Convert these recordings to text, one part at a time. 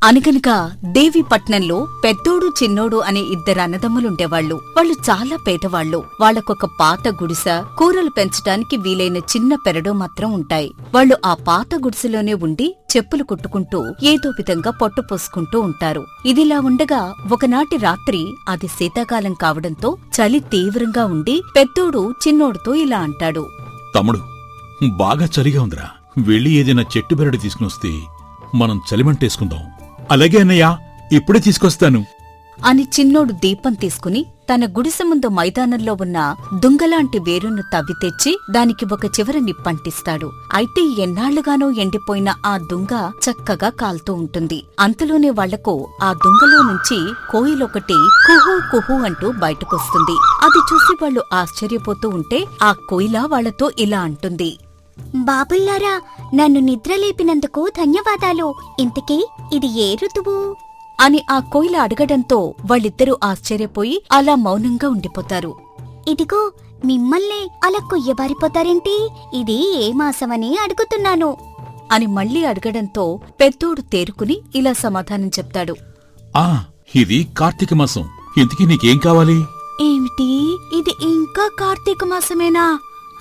అనగనగా దేవీపట్నంలో పెద్దోడు చిన్నోడు అనే ఇద్దరు అన్నదమ్ములుండేవాళ్లు. వాళ్ళు చాలా పేదవాళ్లు. వాళ్లకొక పాత గుడిస, కూరలు పెంచటానికి వీలైన చిన్న పెరడు మాత్రం ఉంటాయి. వాళ్ళు ఆ పాత గుడిసెలోనే ఉండి చెప్పులు కుట్టుకుంటూ ఏదో విధంగా పొట్టు పోసుకుంటూ ఉంటారు. ఇదిలా ఉండగా ఒకనాటి రాత్రి అది శీతాకాలం కావడంతో చలి తీవ్రంగా ఉండి పెద్దోడు చిన్నోడుతో ఇలా అంటాడు. తమ్ముడు, బాగా చలిగా ఉందిరా. వెళ్ళి ఏదైనా చెట్టు బెరడు తీసుకునొస్తే మనం చలిమంటేసుకుందాం. అలాగే అన్నయ్యా, ఇప్పుడే తీసుకొస్తాను అని చిన్నోడు దీపం తీసుకుని తన గుడిసె ముందు మైదానంలో ఉన్న దుంగలాంటి వేరును తవ్వి తెచ్చి దానికి ఒక చివర నిప్పంటిస్తాడు. అయితే ఎన్నాళ్లుగానో ఎండిపోయిన ఆ దుంగ చక్కగా కాల్తూ ఉంటుంది. అంతలోనే వాళ్లకు ఆ దుంగలో నుంచి కోయిలొకటి కుహూ కుహూ అంటూ బయటకొస్తుంది. అది చూసి వాళ్లు ఆశ్చర్యపోతూ ఉంటే ఆ కోయిల వాళ్లతో ఇలా అంటుంది. బాబుల్లారా, నన్ను నిద్రలేపినందుకు ధన్యవాదాలు. ఇంతకీ ఇది ఏ ఋతువు అని ఆ కోయిల అడగడంతో వాళ్ళిద్దరూ ఆశ్చర్యపోయి అలా మౌనంగా ఉండిపోతారు. ఇదిగో, మిమ్మల్నే అలా కొయ్యబారిపోతారేంటి? ఇది ఏ మాసమని అడుగుతున్నాను అని మళ్లీ అడగడంతో పెద్దోడు తేరుకుని ఇలా సమాధానం చెప్తాడు. ఇది కార్తీక మాసం. ఇంతకీ నీకేం కావాలి? ఏమిటి, ఇది ఇంకా కార్తీక మాసమేనా?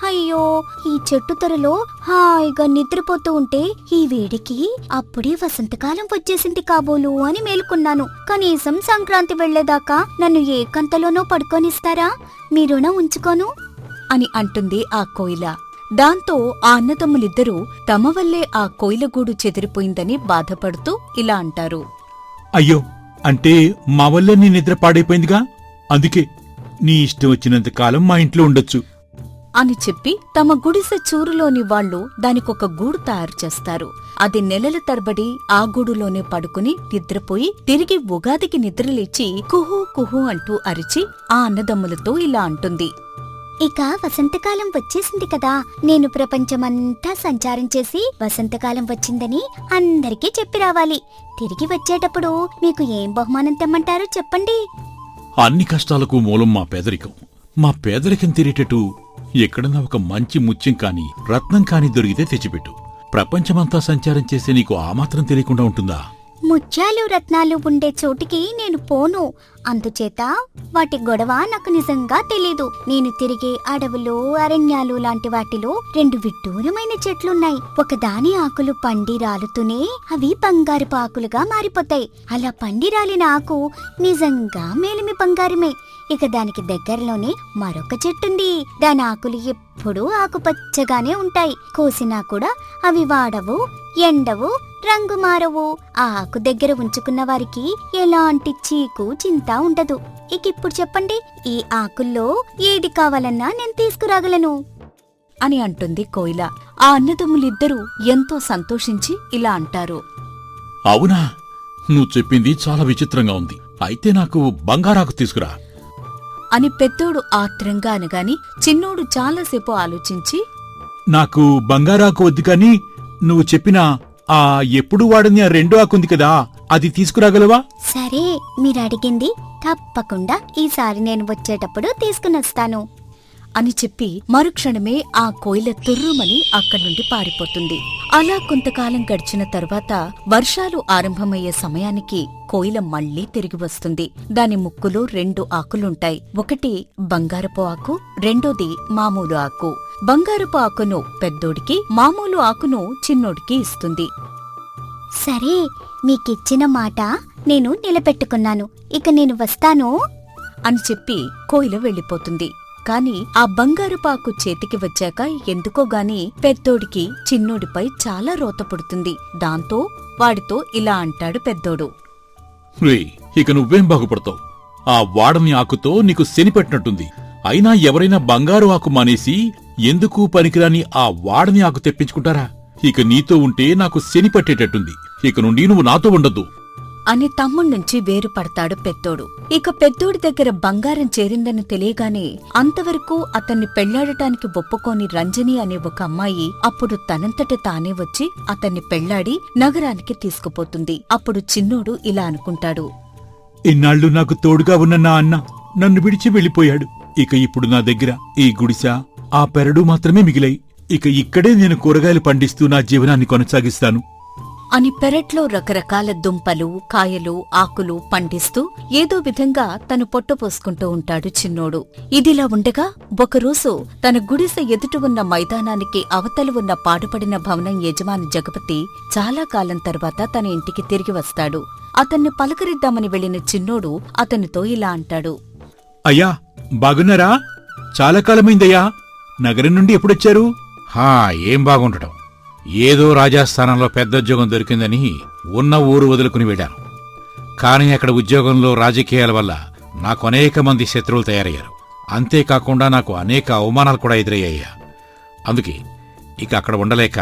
అయ్యో, ఈ చెట్టు తొరలో హాయిగా నిద్రపోతూ ఉంటే ఈ వేడికి అప్పుడే వసంతకాలం వచ్చేసింది కాబోలు అని మేలుకున్నాను. కనీసం సంక్రాంతి వెళ్లేదాకా నన్ను ఏ కంతలోనో పడుకోనిస్తారా? మీ రుణం ఉంచుకోను అని అంటుంది ఆ కోయిల. దాంతో ఆ అన్నదమ్ములిద్దరూ తమ వల్లే ఆ కోయిలగూడు చెదిరిపోయిందని బాధపడుతూ ఇలా అంటారు. అయ్యో, అంటే మా వల్లే నీ నిద్ర పాడైపోయిందిగా. అందుకే నీ ఇష్టం వచ్చినంత కాలం మా ఇంట్లో ఉండొచ్చు అని చెప్పి తమ గుడిసె చూరులోని వాళ్లు దానికొక గూడు తయారు చేస్తారు. అది నెలల తరబడి ఆ గూడులోనే పడుకుని నిద్రపోయి తిరిగి ఉగాదికి నిద్రలేచి కుహూ కుహూ అంటూ అరిచి ఆ అన్నదమ్ములతో ఇలా అంటుంది. ఇక వసంతకాలం వచ్చేసింది కదా, నేను ప్రపంచమంతా సంచారం చేసి వసంతకాలం వచ్చిందని అందరికీ చెప్పి రావాలి. తిరిగి వచ్చేటప్పుడు మీకు ఏం బహుమానం తెమ్మంటారో చెప్పండి. అన్ని కష్టాలకు మూలం మా పేదరికం. మా పేదరికం తీరేటట్టు ఎక్కడన్నా ఒక మంచి ముత్యం కాని రత్నం కాని దొరికితే తెచ్చిపెట్టు. ప్రపంచమంతా సంచారం చేసే నీకు ఆ మాత్రం తెలియకుండా ఉంటుందా? ముత్యాలు రత్నాలు ఉండే చోటికి నేను పోను. అందుచేత వాటి గొడవ నాకు నిజంగా తెలీదు. నేను తిరిగే అడవులు, అరణ్యాలు లాంటి వాటిలో 2 విడ్డూరమైన చెట్లున్నాయి. ఒకదాని ఆకులు పండి రాలుతూనే అవి బంగారపు ఆకులుగా మారిపోతాయి. అలా పండి రాలిన ఆకు నిజంగా మేలిమి బంగారమే. ఇక దానికి దగ్గరలోనే మరొక చెట్టుంది. దాని ఆకులు ఎప్పుడూ ఆకుపచ్చగానే ఉంటాయి. కోసినా కూడా అవి వాడవు, ఎండవు, రంగు మారవు. ఆ ఆకు దగ్గర ఉంచుకున్న వారికి ఎలాంటి చీకు చింత ఉండదు. ఇక ఇప్పుడు చెప్పండి, ఈ ఆకుల్లో ఏది కావాలన్నా నేను తీసుకురాగలను అని అంటుంది కోయిల. ఆ అన్నదమ్ములిద్దరూ ఎంతో సంతోషించి ఇలా అంటారు. అవునా, నువ్వు చెప్పింది చాలా విచిత్రంగా ఉంది. అయితే నాకు బంగారాకు తీసుకురా అని పెద్దోడు ఆత్రంగా అనగాని చిన్నోడు చాలాసేపు ఆలోచించి, నాకు బంగారాకు వద్దు కాని నువ్వు చెప్పిన ఆ ఎప్పుడు వాడని ఆ 2 ఆకుంది కదా, అది తీసుకురాగలవా? సరే, మీరడిగింది తప్పకుండా ఈసారి నేను వచ్చేటప్పుడు తీసుకునొస్తాను అని చెప్పి మరుక్షణమే ఆ కోయిల తుర్రుమని అక్కడి నుండి పారిపోతుంది. అలా కొంతకాలం గడిచిన తరువాత వర్షాలు ఆరంభమయ్యే సమయానికి కోయిల మళ్లీ తిరిగి వస్తుంది. దాని ముక్కులో 2 ఆకులుంటాయి. ఒకటి బంగారపు ఆకు, రెండోది మామూలు ఆకు. బంగారపు ఆకును పెద్దోడికి, మామూలు ఆకును చిన్నోడికి ఇస్తుంది. సరే, మీకిచ్చిన మాట నేను నిలబెట్టుకున్నాను. ఇక నేను వస్తాను అని చెప్పి కోయిల వెళ్ళిపోతుంది. కాని ఆ బంగారుపాకు చేతికి వచ్చాక ఎందుకోగాని పెద్దోడికి చిన్నోడిపై చాలా రోత పుడుతుంది. దాంతో వాడితో ఇలా అంటాడు పెద్దోడు. ఇక నువ్వేం బాగుపడతావు? ఆ వాడని ఆకుతో నీకు శనిపెట్టినట్టుంది. అయినా ఎవరైనా బంగారు ఆకు మానేసి ఎందుకు పనికిరాని ఆ వాడని ఆకు తెప్పించుకుంటారా? ఇక నీతో ఉంటే నాకు శని పట్టేటట్టుంది. ఇక నుండి నువ్వు నాతో ఉండద్దు అని తమ్ముణ్ణించి వేరుపడతాడు పెద్దోడు. ఇక పెద్దోడి దగ్గర బంగారం చేరిందని తెలియగానే అంతవరకు అతన్ని పెళ్లాడటానికి ఒప్పుకోని రంజని అనే ఒక అమ్మాయి అప్పుడు తనంతట తానే వచ్చి అతన్ని పెళ్లాడి నగరానికి తీసుకుపోతుంది. అప్పుడు చిన్నోడు ఇలా అనుకుంటాడు. ఇన్నాళ్లు నాకు తోడుగా ఉన్న నా అన్న నన్ను విడిచి వెళ్ళిపోయాడు. ఇక ఇప్పుడు నా దగ్గర ఈ గుడిస, ఆ పెరడు మాత్రమే మిగిలాయి. ఇక ఇక్కడే నేను కూరగాయలు పండిస్తూ నా జీవనాన్ని కొనసాగిస్తాను అని పెరట్లో రకరకాల దుంపలు, కాయలు, ఆకులు పండిస్తూ ఏదో విధంగా తను పొట్టపోసుకుంటూ ఉంటాడు చిన్నోడు. ఇదిలా ఉండగా ఒకరోజు తన గుడిసె ఎదుట ఉన్న మైదానానికి అవతల ఉన్న పాడుపడిన భవనం యజమాని జగపతి చాలా కాలం తర్వాత తన ఇంటికి తిరిగి వస్తాడు. అతన్ని పలకరిద్దామని వెళ్లిన చిన్నోడు అతనితో ఇలా అంటాడు. అయ్యా, బాగున్నారా? చాలా కాలమైందయ్యా. నగరం నుండి ఎప్పుడొచ్చారు? ఏం బాగుండటం. ఏదో రాజస్థానంలో పెద్ద ఉద్యోగం దొరికిందని ఉన్న ఊరు వదులుకుని వెళ్ళాను. కానీ అక్కడ ఉద్యోగంలో రాజకీయాల వల్ల నాకు అనేక మంది శత్రువులు తయారయ్యారు. అంతేకాకుండా నాకు అనేక అవమానాలు కూడా ఎదురయ్యాయ్యా. అందుకే ఇక అక్కడ ఉండలేక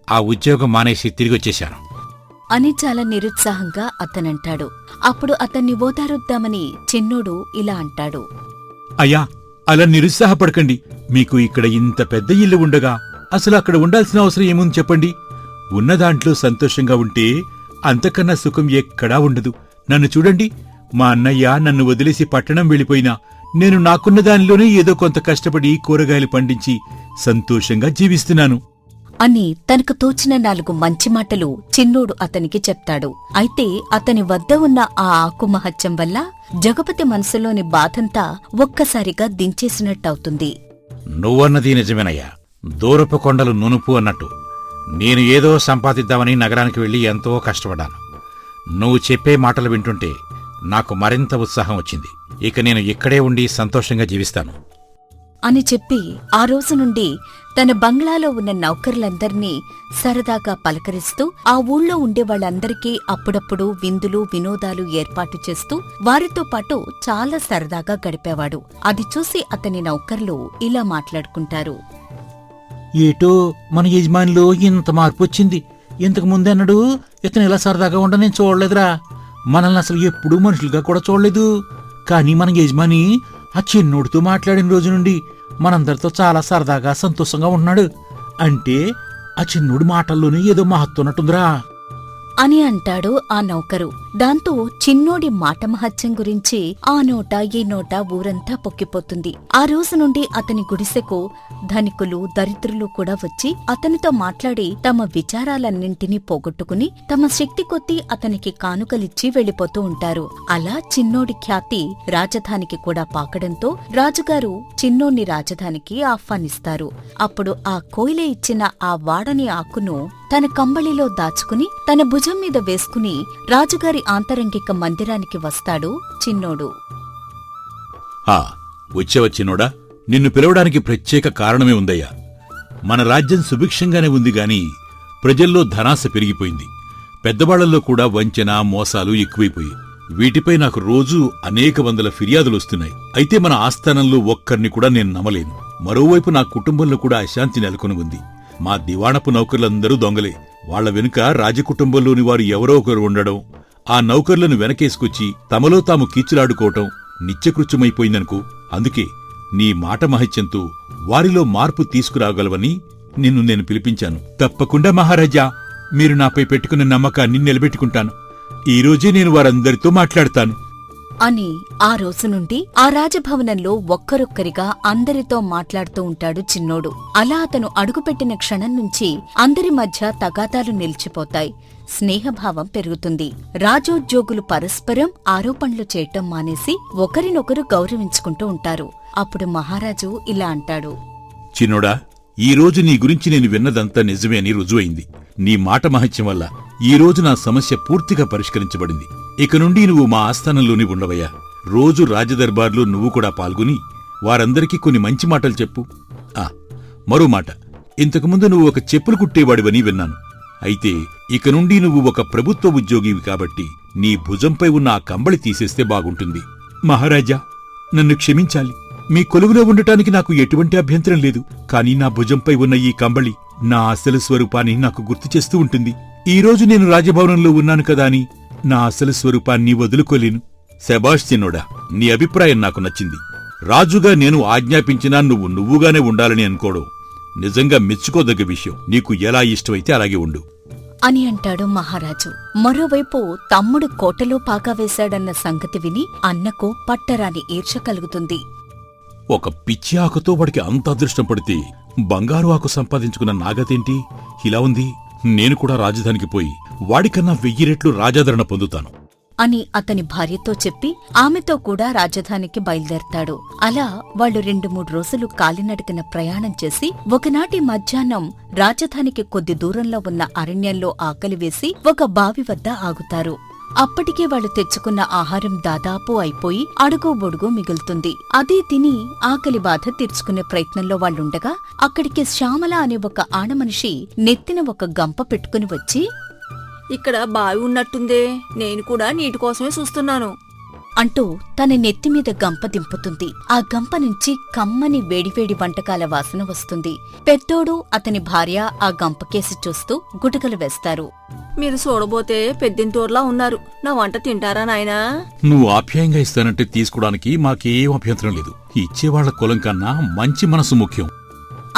ఆ ఉద్యోగం మానేసి తిరిగొచ్చేశాను అని చాలా నిరుత్సాహంగా అతనంటాడు. అప్పుడు అతన్ని ఓదారుద్దామని చిన్నోడు ఇలా అంటాడు. అయ్యా, అలా నిరుత్సాహపడకండి. మీకు ఇక్కడ ఇంత పెద్ద ఇల్లు ఉండగా అసలు అక్కడ ఉండాల్సిన అవసరం ఏముంది చెప్పండి. ఉన్నదాంట్లో సంతోషంగా ఉంటే అంతకన్నా సుఖం ఎక్కడా ఉండదు. నన్ను చూడండి, మా అన్నయ్య నన్ను వదిలేసి పట్టణం వెళ్ళిపోయినా నేను నాకున్న దానిలోనే ఏదో కొంత కష్టపడి కూరగాయలు పండించి సంతోషంగా జీవిస్తున్నాను అని తనకు తోచిన 4 మంచి మాటలు చిన్నోడు అతనికి చెప్తాడు. అయితే అతని వద్ద ఉన్న ఆ ఆకు మహత్యం వల్ల జగపతి మనసులోని బాధంతా ఒక్కసారిగా దించేసినట్టవుతుంది. నువ్వన్నది నిజమేనయ్యా. దూరపు కొండలు నునుపు అన్నట్టు నేను ఏదో సంపాదిద్దామని నగరానికి వెళ్లి ఎంతో కష్టపడ్డాను. నువ్వు చెప్పే మాటలు వింటుంటే నాకు మరింత ఉత్సాహం వచ్చింది. ఇక నేను ఇక్కడే ఉండి సంతోషంగా జీవిస్తాను అని చెప్పి ఆ రోజు నుండి తన బంగ్లాలో ఉన్న నౌకర్లందర్నీ సరదాగా పలకరిస్తూ ఆ ఊళ్ళో ఉండే వాళ్ళందరికీ అప్పుడప్పుడు విందులు, వినోదాలు ఏర్పాటు చేస్తూ వారితో పాటు చాలా సరదాగా గడిపేవాడు. అది చూసి అతని నౌకర్లు ఇలా మాట్లాడుకుంటారు. ఏటో మన యజమానిలో ఇంత మార్పు వచ్చింది. ఇంతకు ముందన్నడు ఇతను ఇలా సరదాగా ఉండ నేను చూడలేదురా. మనల్ని అసలు ఎప్పుడూ మనుషులుగా కూడా చూడలేదు. కానీ మన యజమాని ఆ చిన్నోడితో మాట్లాడిన రోజు నుండి మనందరితో చాలా సరదాగా సంతోషంగా ఉన్నాడు. అంటే ఆ చిన్నోడి మాటల్లోనే ఏదో మహత్వం ఉన్నట్టుందిరా అని అంటాడు ఆ నౌకరు. దాంతో చిన్నోడి మాట మహత్యం గురించి ఆ నోట ఈ నోట ఊరంతా పొక్కిపోతుంది. ఆ రోజు నుండి అతని గుడిసెకు ధనికులు, దరిద్రులు కూడా వచ్చి అతనితో మాట్లాడి తమ విచారాలన్నింటినీ పోగొట్టుకుని తమ శక్తి కొద్దీ అతనికి కానుకలిచ్చి వెళ్లిపోతూ ఉంటారు. అలా చిన్నోడి ఖ్యాతి రాజధానికి కూడా పాకడంతో రాజుగారు చిన్నోణ్ణి రాజధానికి ఆహ్వానిస్తారు. అప్పుడు ఆ కోయిలే ఇచ్చిన ఆ వాడని ఆకును తన కంబళిలో దాచుకుని తన భుజం మీద వేసుకుని రాజుగారి ఆంతరంగిక మందిరానికి వస్తాడు చిన్నోడు. వచ్చేవ చిన్నోడా, నిన్ను పిలవడానికి ప్రత్యేక కారణమే ఉందయ్యా. మన రాజ్యం సుభిక్షంగానే ఉంది గాని ప్రజల్లో ధనాశ పెరిగిపోయింది. పెద్దవాళ్లలో కూడా వంచన, మోసాలు ఎక్కువైపోయి వీటిపై నాకు రోజూ అనేక వందల ఫిర్యాదులొస్తున్నాయి. అయితే మన ఆస్థానంలో ఒక్కరిని కూడా నేను నమ్మలేను. మరోవైపు నా కుటుంబంలో కూడా అశాంతి నెలకొని ఉంది. మా దివాణపు నౌకర్లందరూ దొంగలే. వాళ్ల వెనుక రాజకుటుంబంలోని వారు ఎవరో ఒకరు ఉండడం, ఆ నౌకర్లను వెనకేసుకొచ్చి తమలో తాము కీచులాడుకోవటం నిత్యకృత్యమైపోయిందనుకో. అందుకే నీ మాట మహత్యంతో వారిలో మార్పు తీసుకురాగలవని నిన్ను నేను పిలిపించాను. తప్పకుండా మహారాజా, మీరు నాపై పెట్టుకున్న నమ్మకాన్ని నిలబెట్టుకుంటాను. ఈరోజే నేను వారందరితో మాట్లాడతాను అని ఆ రోజు నుండి ఆ రాజభవనంలో ఒక్కరొక్కరిగా అందరితో మాట్లాడుతూ ఉంటాడు చిన్నోడు. అలా అతను అడుగుపెట్టిన క్షణం నుంచి అందరి మధ్య తగాదాలు నిలిచిపోతాయి. స్నేహభావం పెరుగుతుంది. రాజోద్యోగులు పరస్పరం ఆరోపణలు చేయటం మానేసి ఒకరినొకరు గౌరవించుకుంటూ ఉంటారు. అప్పుడు మహారాజు ఇలా అంటాడు. చిన్నోడా, ఈరోజు నీ గురించి నేను విన్నదంతా నిజమే అని రుజువైంది. నీ మాట మహత్యం వల్ల ఈరోజు నా సమస్య పూర్తిగా పరిష్కరించబడింది. ఇక నుండి నువ్వు మా ఆస్థానంలోనే ఉండవయ్యా. రోజు రాజదర్బార్లో నువ్వు కూడా పాల్గొని వారందరికీ కొన్ని మంచి మాటలు చెప్పు. మరో మాట, ఇంతకుముందు నువ్వు ఒక చెప్పులు కుట్టేవాడివని విన్నాను. అయితే ఇక నుండి నువ్వు ఒక ప్రభుత్వ ఉద్యోగివి కాబట్టి నీ భుజంపై ఉన్న ఆ కంబళి తీసేస్తే బాగుంటుంది. మహారాజా, నన్ను క్షమించాలి. మీ కొలువులో ఉండటానికి నాకు ఎటువంటి అభ్యంతరం లేదు. కాని నా భుజంపై ఉన్న ఈ కంబళి నా అసలు స్వరూపాన్ని నాకు గుర్తు చేస్తూ ఉంటుంది. ఈరోజు నేను రాజభవనంలో ఉన్నాను కదా అని నా అసలు స్వరూపాన్ని వదులుకోలేను. శభాష్ చిన్నోడా, నీ అభిప్రాయం నాకు నచ్చింది. రాజుగా నేను ఆజ్ఞాపించినా నువ్వు నువ్వుగానే ఉండాలని అనుకోవడం నిజంగా మెచ్చుకోదగ్గ విషయం. నీకు ఎలా ఇష్టమైతే అలాగే ఉండు అని అంటాడు మహారాజు. మరోవైపు తమ్ముడు కోటలో పాగా వేశాడన్న సంగతి విని అన్నకు పట్టరాని ఈర్ష్య కలుగుతుంది. ఒక పిచ్చి ఆకుతో వాడికి అంత అదృష్టం పడితే బంగారు ఆకు సంపాదించుకున్న నాగతేంటి ఇలా ఉంది? నేను కూడా రాజధానికి పోయి వాడికన్నా 1000 రెట్లు రాజాదరణ పొందుతాను. అని అతని భార్యతో చెప్పి ఆమెతో కూడా రాజధానికి బయలుదేరతాడు. అలా వాళ్ళు 2-3 రోజులు కాలినడకన ప్రయాణం చేసి ఒకనాటి మధ్యాహ్నం రాజధానికి కొద్ది దూరంలో ఉన్న అరణ్యంలో ఆకలివేసి ఒక బావి వద్ద ఆగుతారు. అప్పటికే వాళ్ళు తెచ్చుకున్న ఆహారం దాదాపు అయిపోయి అడుగు బొడుగు మిగులుతుంది. అదే తిని ఆకలి బాధ తీర్చుకునే ప్రయత్నంలో వాళ్ళుండగా అక్కడికి శ్యామల అనే ఒక ఆడమనిషి నెత్తిన ఒక గంప పెట్టుకుని వచ్చి, ఇక్కడ బావి ఉన్నట్టుందే, నేను కూడా నీటి కోసమే చూస్తున్నాను అంటూ తన నెత్తిమీద గంప దింపుతుంది. ఆ గంప నుంచి కమ్మని వేడివేడి వంటకాల వాసన వస్తుంది. పెద్దోడు అతని భార్య ఆ గంపకేసి చూస్తూ గుటకలు వేస్తారు. మీరు చూడబోతే పెద్దింటూర్లా ఉన్నారు, నా వంట తింటారా నాయనా? నువ్వు ఆప్యాయంగా ఇస్తానంటే తీసుకోవడానికి మాకేం అభ్యంతరం లేదు. ఇచ్చేవాళ్ల కులం కన్నా మంచి మనసు ముఖ్యం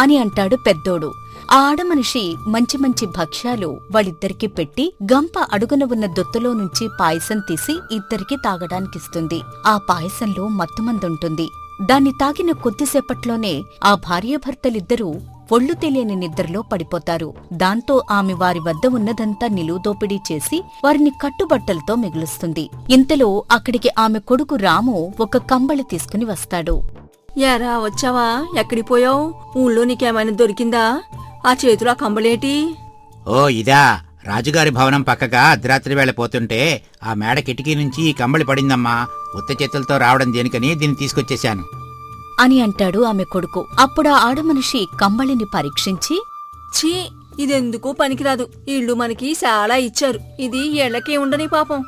అని అంటాడు పెద్దోడు. ఆ ఆడమనిషి మంచి మంచి భక్ష్యాలు వాళ్ళిద్దరికీ పెట్టి గంప అడుగున ఉన్న దొత్తులో నుంచి పాయసం తీసి ఇద్దరికీ తాగడానికిస్తుంది. ఆ పాయసంలో మత్తుమందుంటుంది. దాన్ని తాగిన కొద్దిసేపట్లోనే ఆ భార్యాభర్తలిద్దరూ ఒళ్ళు తెలియని నిద్రలో పడిపోతారు. దాంతో ఆమె వారి వద్ద ఉన్నదంతా నిలువుదోపిడీ చేసి వారిని కట్టుబట్టలతో మిగులుస్తుంది. ఇంతలో అక్కడికి ఆమె కొడుకు రాము ఒక కంబళి తీసుకుని వస్తాడు. యారా వచ్చావా? ఎక్కడికి పోయావు? ఊళ్ళో నీకేమైనా దొరికిందా? ఆ చేతులు ఆ కంబళేటి? ఓ ఇదా, రాజుగారి భవనం పక్కగా అర్ధరాత్రి వేళ పోతుంటే ఆ మేడ కిటికీ నుంచి ఈ కంబళి పడిందమ్మా. ఉత్త చేతులతో రావడం దేనికని దీన్ని తీసుకొచ్చేశాను అని అంటాడు ఆమె కొడుకు. అప్పుడా ఆడమనిషి కంబళిని పరీక్షించి, ఛీ, ఇదెందుకు పనికిరాదు. ఇళ్ళు మనకి చాలా ఇచ్చారు, ఇది ఎళ్ళకే ఉండని పాపం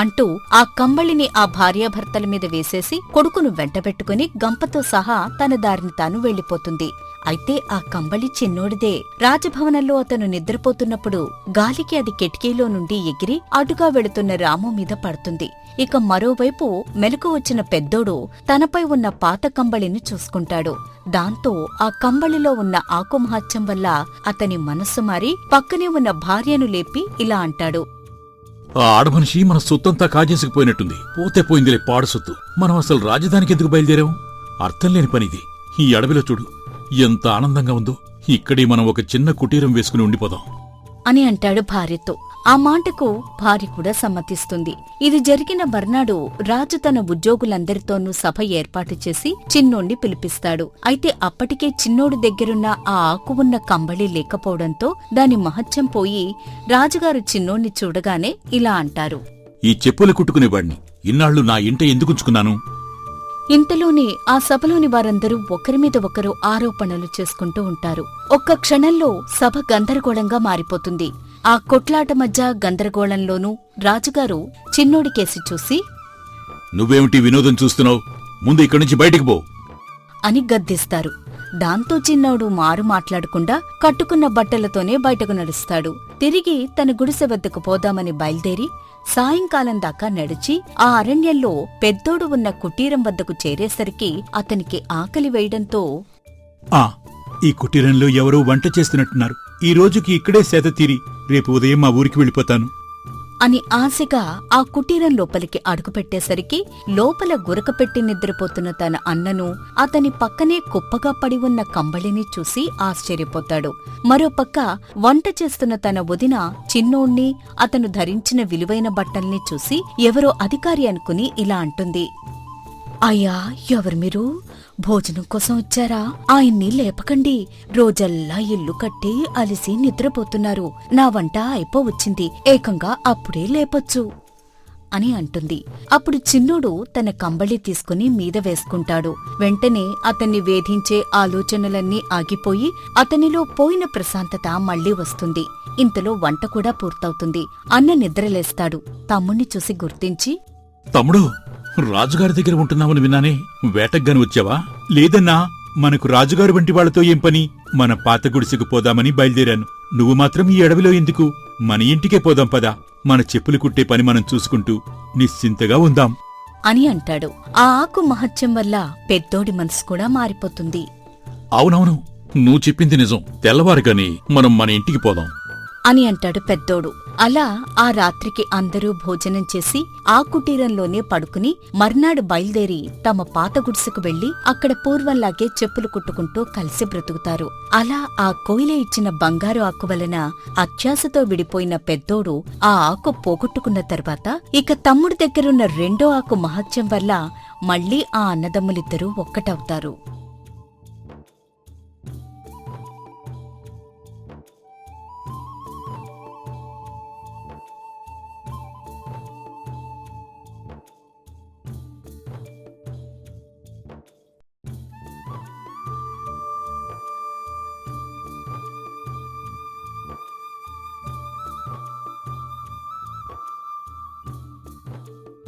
అంటూ ఆ కంబళిని ఆ భార్యాభర్తల మీద వేసేసి కొడుకును వెంటబెట్టుకుని గంపతో సహా తన దారిని తాను వెళ్లిపోతుంది. అయితే ఆ కంబళి చిన్నోడిదే. రాజభవనంలో అతను నిద్రపోతున్నప్పుడు గాలికి అది కిటికీలో నుండి ఎగిరి అటుగా వెళుతున్న రాము మీద పడుతుంది. ఇక మరోవైపు మెలకు వచ్చిన పెద్దోడు తనపై ఉన్న పాత కంబళిని చూసుకుంటాడు. దాంతో ఆ కంబళిలో ఉన్న ఆకుమహత్యం వల్ల అతని మనస్సు మారి పక్కనే ఉన్న భార్యను లేపి ఇలా అంటాడు. ఆ ఆడమనిషి మన సొత్తంతా కాజేసుకుపోయినట్టుంది. పోతే పోయిందిలే పాడు సొత్తు. మనం అసలు రాజధానికి ఎందుకు బయలుదేరాం? అర్థం లేని పనిది. ఈ అడవిలో చూడు ఎంత ఆనందంగా ఉందో. ఇక్కడే మనం ఒక చిన్న కుటీరం వేసుకుని ఉండిపోదాం అని అంటాడు భార్యతో. ఆ మాటకు భార్య కూడా సమ్మతిస్తుంది. ఇది జరిగిన మర్నాడు రాజు తన ఉద్యోగులందరితోనూ సభ ఏర్పాటు చేసి చిన్నోణ్ణి పిలిపిస్తాడు. అయితే అప్పటికే చిన్నోడు దగ్గరున్న ఆ ఆకు ఉన్న కంబళి లేకపోవడంతో దాని మహత్యం పోయి రాజుగారు చిన్నోణ్ణి చూడగానే ఇలా అంటారు. ఈ చెప్పులు కుట్టుకునేవాణ్ణి ఇన్నాళ్లు నా ఇంట ఎందుకుంచుకున్నాను? ఇంతలోనే ఆ సభలోని వారందరూ ఒకరిమీద ఒకరు ఆరోపణలు చేసుకుంటూ ఉంటారు. ఒక్క క్షణంలో సభ గందరగోళంగా మారిపోతుంది. ఆ కొట్లాట మధ్య గందరగోళంలోనూ రాజుగారు చిన్నోడికేసి చూసి, నువ్వేమిటి వినోదం చూస్తున్నావు? ముందు ఇక్కడి నుంచి బయటికి పో అని గద్దిస్తారు. దాంతో చిన్నోడు మారు మాట్లాడకుండా కట్టుకున్న బట్టలతోనే బయటకు నడుస్తాడు. తిరిగి తన గుడిసె వద్దకు పోదామని బయలుదేరి సాయంకాలం దాకా నడిచి ఆ అరణ్యంలో పెద్దోడు ఉన్న కుటీరం వద్దకు చేరేసరికి అతనికి ఆకలి వేయడంతో, ఈ కుటీరంలో ఎవరో వంట చేస్తున్నట్టున్నారు. ఈ రోజుకి ఇక్కడే సేద తీరి రేపు ఉదయం మా ఊరికి వెళ్ళిపోతాను అని ఆశగా ఆ కుటీరం లోపలికి అడుగుపెట్టేసరికి లోపల గురకపెట్టి నిద్రపోతున్న తన అన్నను, అతని పక్కనే కుప్పగా పడి ఉన్న కంబళిని చూసి ఆశ్చర్యపోతాడు. మరోపక్క వంట చేస్తున్న తన వదిన చిన్నోణ్ణి, అతను ధరించిన విలువైన బట్టల్ని చూసి ఎవరో అధికారి అనుకుని ఇలా అంటుంది. అయ్యా, ఎవరు మీరు? భోజనం కోసం వచ్చారా? ఆయన్ని లేపకండి. రోజల్లా ఇల్లు కట్టి అలిసి నిద్రపోతున్నారు. నా వంట అయిపోవచ్చింది, ఏకంగా అప్పుడే లేపొచ్చు అని అంటుంది. అప్పుడు చిన్నోడు తన కంబళి తీసుకుని మీద వేసుకుంటాడు. వెంటనే అతన్ని వేధించే ఆలోచనలన్నీ ఆగిపోయి అతనిలో పోయిన ప్రశాంతత మళ్లీ వస్తుంది. ఇంతలో వంట కూడా పూర్తవుతుంది. అన్న నిద్రలేస్తాడు. తమ్ముణ్ణి చూసి గుర్తించి, తమ్ముడు, రాజుగారి దగ్గర ఉంటున్నామని విన్నానే, వేటగ్గాని వచ్చావా? లేదన్నా, మనకు రాజుగారు వంటి వాళ్లతో ఏం పని? మన పాత గుడిసెకు పోదామని బయలుదేరాను. నువ్వు మాత్రం ఈ అడవిలో ఎందుకు? మన ఇంటికే పోదాం పదా. మన చెప్పులు కుట్టే పని మనం చూసుకుంటూ నిశ్చింతగా ఉందాం అని అంటాడు. ఆ ఆకు మహత్యం వల్ల పెద్దోడి మనసు కూడా మారిపోతుంది. అవునవును, నువ్వు చెప్పింది నిజం. తెల్లవారుగానే మనం మన ఇంటికి పోదాం అని అంటాడు పెద్దోడు. అలా ఆ రాత్రికి అందరూ భోజనం చేసి ఆ కుటీరంలోనే పడుకుని మర్నాడు బయల్దేరి తమ పాత గుడిసెకు వెళ్లి అక్కడ పూర్వంలాగే చెప్పులు కుట్టుకుంటూ కలిసి బ్రతుకుతారు. అలా ఆ కోయిల ఇచ్చిన బంగారు ఆకు వలన అత్యాశతో విడిపోయిన పెద్దోడు ఆ ఆకు పోగొట్టుకున్న తర్వాత ఇక తమ్ముడి దగ్గరున్న రెండో ఆకు మహత్యం వల్ల మళ్లీ ఆ అన్నదమ్ములిద్దరూ ఒక్కటవుతారు.